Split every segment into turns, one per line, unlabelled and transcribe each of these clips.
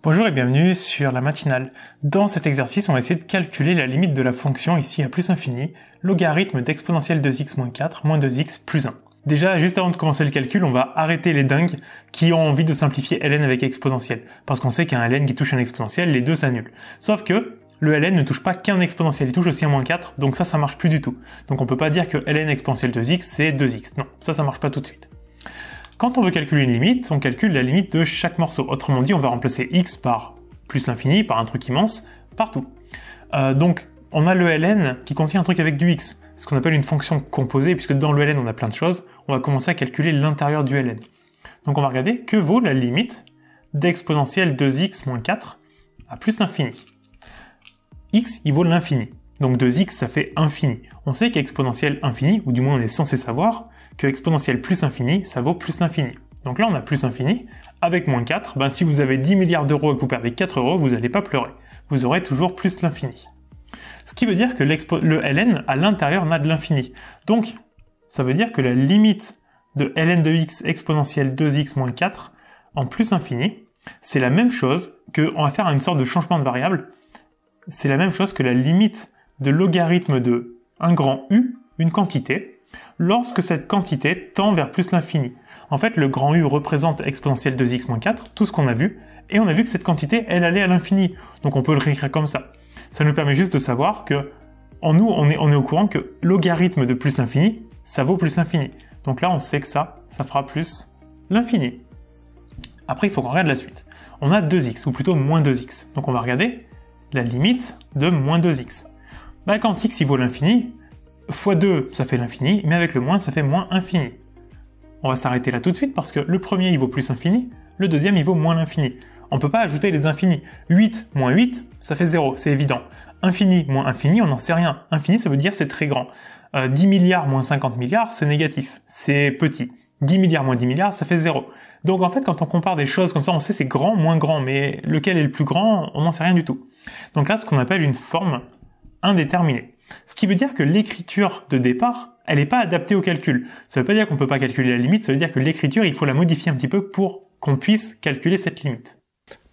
Bonjour et bienvenue sur la matinale. Dans cet exercice, on va essayer de calculer la limite de la fonction ici à plus infini, logarithme d'exponentielle 2x moins 4 moins 2x plus 1. Déjà, juste avant de commencer le calcul, on va arrêter les dingues qui ont envie de simplifier ln avec exponentielle. Parce qu'on sait qu'un ln qui touche un exponentiel, les deux s'annulent. Sauf que le ln ne touche pas qu'un exponentiel, il touche aussi un moins 4, donc ça marche plus du tout. Donc on peut pas dire que ln exponentielle 2x c'est 2x. Non, ça marche pas tout de suite. Quand on veut calculer une limite, on calcule la limite de chaque morceau. Autrement dit, on va remplacer x par plus l'infini, par un truc immense, partout. Donc, on a le ln qui contient un truc avec du x, ce qu'on appelle une fonction composée, puisque dans le ln on a plein de choses. On va commencer à calculer l'intérieur du ln. Donc on va regarder que vaut la limite d'exponentielle 2x moins 4 à plus l'infini. X, il vaut l'infini. Donc 2x, ça fait infini. On sait qu'exponentielle infini, ou du moins on est censé savoir, que exponentielle plus infini, ça vaut plus l'infini. Donc là, on a plus infini. Avec moins 4, si vous avez 10 milliards d'euros et que vous perdez 4 euros, vous n'allez pas pleurer. Vous aurez toujours plus l'infini. Ce qui veut dire que le ln, à l'intérieur, n'a de l'infini. Donc, ça veut dire que la limite de ln de x exponentielle 2x moins 4 en plus infini, c'est la même chose que, on va faire une sorte de changement de variable, c'est la même chose que la limite de logarithme de un grand U, une quantité, lorsque cette quantité tend vers plus l'infini. En fait, le grand U représente exponentielle 2x moins 4, tout ce qu'on a vu, et on a vu que cette quantité, elle allait à l'infini. Donc on peut le réécrire comme ça. Ça nous permet juste de savoir que, en nous, on est au courant que logarithme de plus l'infini, ça vaut plus l'infini. Donc là, on sait que ça fera plus l'infini. Après, il faut qu'on regarde la suite. On a 2x, ou plutôt moins 2x. Donc on va regarder la limite de moins 2x. Quand x il vaut l'infini, fois 2, ça fait l'infini, mais avec le moins, ça fait moins infini. On va s'arrêter là tout de suite parce que le premier, il vaut plus infini, le deuxième, il vaut moins l'infini. On ne peut pas ajouter les infinis. 8 moins 8, ça fait 0, c'est évident. Infini moins infini, on n'en sait rien. Infini, ça veut dire c'est très grand. 10 milliards moins 50 milliards, c'est négatif, c'est petit. 10 milliards moins 10 milliards, ça fait 0. Donc en fait, quand on compare des choses comme ça, on sait c'est grand, moins grand, mais lequel est le plus grand, on n'en sait rien du tout. Donc là, ce qu'on appelle une forme indéterminée. Ce qui veut dire que l'écriture de départ, elle n'est pas adaptée au calcul. Ça ne veut pas dire qu'on ne peut pas calculer la limite, ça veut dire que l'écriture, il faut la modifier un petit peu pour qu'on puisse calculer cette limite.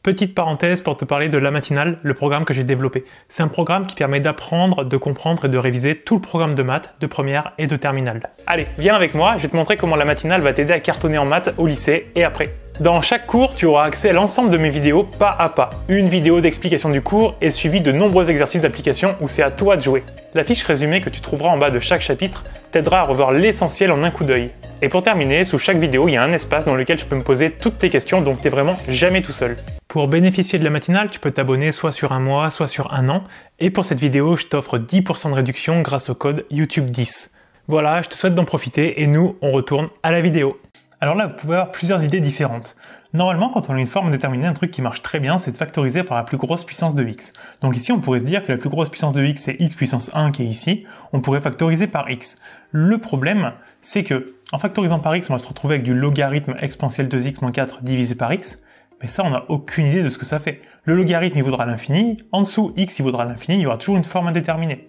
Petite parenthèse pour te parler de La Matinale, le programme que j'ai développé. C'est un programme qui permet d'apprendre, de comprendre et de réviser tout le programme de maths, de première et de terminale. Allez, viens avec moi, je vais te montrer comment La Matinale va t'aider à cartonner en maths au lycée et après. Dans chaque cours, tu auras accès à l'ensemble de mes vidéos pas à pas. Une vidéo d'explication du cours est suivie de nombreux exercices d'application où c'est à toi de jouer. La fiche résumée que tu trouveras en bas de chaque chapitre t'aidera à revoir l'essentiel en un coup d'œil. Et pour terminer, sous chaque vidéo, il y a un espace dans lequel tu peux me poser toutes tes questions, donc t'es vraiment jamais tout seul. Pour bénéficier de La Matinale, tu peux t'abonner soit sur un mois, soit sur un an. Et pour cette vidéo, je t'offre 10% de réduction grâce au code YouTube10. Voilà, je te souhaite d'en profiter et nous, on retourne à la vidéo. Alors là, vous pouvez avoir plusieurs idées différentes. Normalement, quand on a une forme déterminée, un truc qui marche très bien, c'est de factoriser par la plus grosse puissance de x. Donc ici, on pourrait se dire que la plus grosse puissance de x, c'est x puissance 1 qui est ici. On pourrait factoriser par x. Le problème, c'est que, en factorisant par x, on va se retrouver avec du logarithme exponentielle 2x moins 4 divisé par x. Mais ça, on n'a aucune idée de ce que ça fait. Le logarithme, il vaudra l'infini. En dessous, x, il vaudra l'infini. Il y aura toujours une forme indéterminée.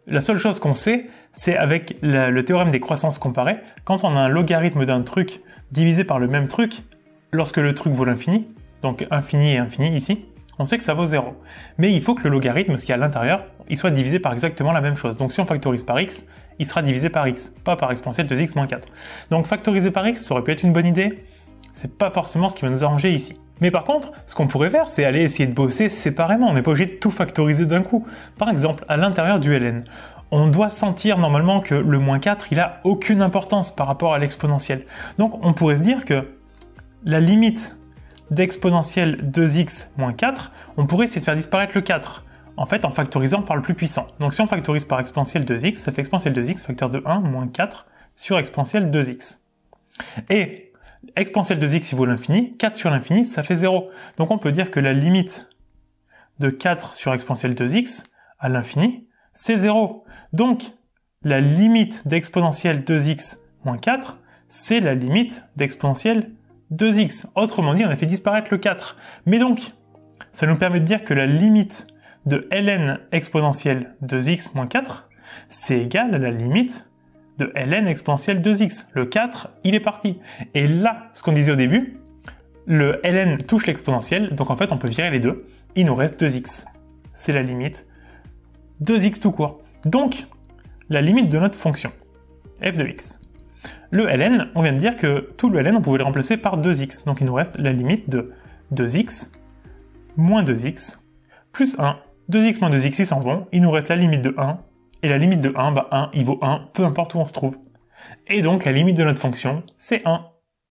La seule chose qu'on sait, c'est avec le théorème des croissances comparées, quand on a un logarithme d'un truc divisé par le même truc, lorsque le truc vaut l'infini, donc infini et infini ici, on sait que ça vaut 0. Mais il faut que le logarithme, ce qui est à l'intérieur, il soit divisé par exactement la même chose. Donc si on factorise par x, il sera divisé par x, pas par exponentielle 2x moins 4. Donc factoriser par x, ça aurait pu être une bonne idée, c'est pas forcément ce qui va nous arranger ici. Mais par contre, ce qu'on pourrait faire, c'est aller essayer de bosser séparément, on n'est pas obligé de tout factoriser d'un coup. Par exemple, à l'intérieur du ln, on doit sentir normalement que le moins 4, il a aucune importance par rapport à l'exponentielle. Donc on pourrait se dire que la limite d'exponentielle 2x moins 4, on pourrait essayer de faire disparaître le 4, en fait en factorisant par le plus puissant. Donc si on factorise par exponentielle 2x, ça fait exponentielle 2x facteur de 1 moins 4 sur exponentielle 2x. Et exponentielle 2x il vaut l'infini, 4 sur l'infini ça fait 0. Donc on peut dire que la limite de 4 sur exponentielle 2x à l'infini, c'est 0. Donc la limite d'exponentielle 2x moins 4, c'est la limite d'exponentielle 2x. Autrement dit, on a fait disparaître le 4. Mais donc, ça nous permet de dire que la limite de ln exponentielle 2x moins 4, c'est égal à la limite de ln exponentielle 2x. Le 4, il est parti. Et là, ce qu'on disait au début, le ln touche l'exponentielle, donc en fait on peut virer les deux, il nous reste 2x. C'est la limite 2x tout court. Donc, la limite de notre fonction, f de x. Le ln, on vient de dire que tout le ln, on pouvait le remplacer par 2x, donc il nous reste la limite de 2x moins 2x plus 1. 2x moins 2x, ils s'en vont, il nous reste la limite de 1, et la limite de 1, bah 1, il vaut 1, peu importe où on se trouve. Et donc la limite de notre fonction, c'est 1.